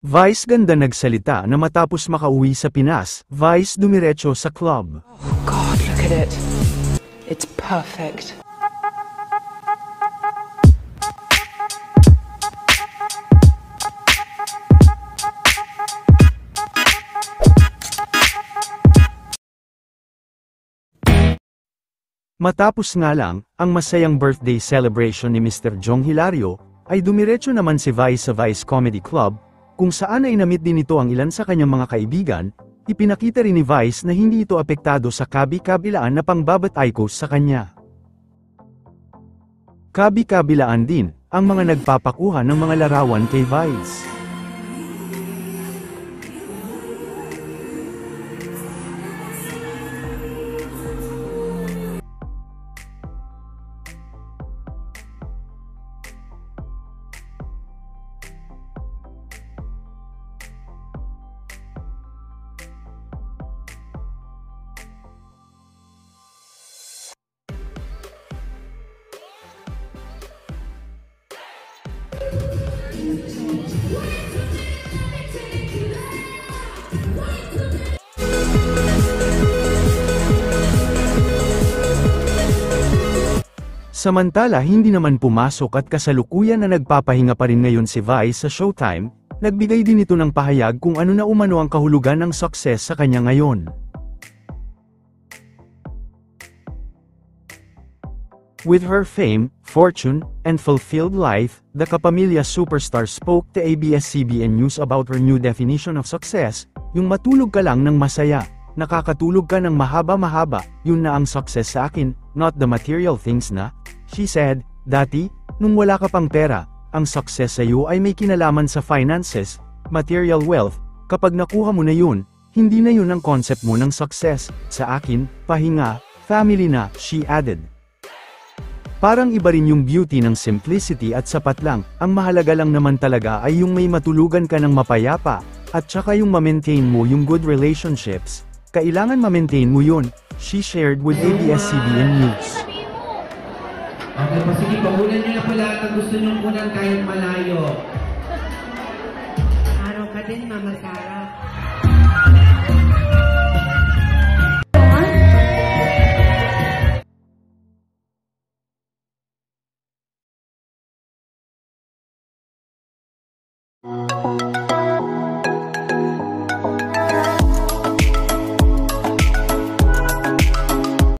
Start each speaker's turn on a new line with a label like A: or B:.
A: Vice ganda nagsalita na matapos makauwi sa Pinas, Vice dumiretso sa club.
B: Oh God, look at it. It's perfect.
A: Matapos nga lang, ang masayang birthday celebration ni Mr. Jong Hilario, ay dumiretso naman si Vice sa Vice Comedy Club, kung saan ay namit din ito ang ilan sa kanyang mga kaibigan. Ipinakita rin ni Vice na hindi ito apektado sa kabi-kabilaan na pangbabataycos sa kanya. Kabi-kabilaan din, ang mga nagpapakuha ng mga larawan kay Vice. Samantala hindi naman pumasok at kasalukuyan na nagpapahinga pa rin ngayon si Vice sa Showtime, nagbigay din ito ng pahayag kung ano na umano ang kahulugan ng success sa kanya ngayon. With her fame, fortune, and fulfilled life, the Kapamilya superstar spoke to ABS-CBN News about her new definition of success, yung matulog ka lang ng masaya, nakakatulog ka ng mahaba-mahaba, yun na ang success sa akin, not the material things na. She said, dati, nung wala ka pang pera, ang success sa iyo ay may kinalaman sa finances, material wealth, kapag nakuha mo na yun, hindi na yun ang concept mo ng success, sa akin, pahinga, family na, she added. Parang iba rin yung beauty ng simplicity at sapat lang, ang mahalaga lang naman talaga ay yung may matulugan ka ng mapayapa, at saka yung ma-maintain mo yung good relationships, kailangan ma-maintain mo yun, she shared with ABS-CBN News.
C: Okay, sige, pagulan nyo na po lahat ang gusto nyong kunan kahit malayo.
D: Araw ka din, Mama Sarah.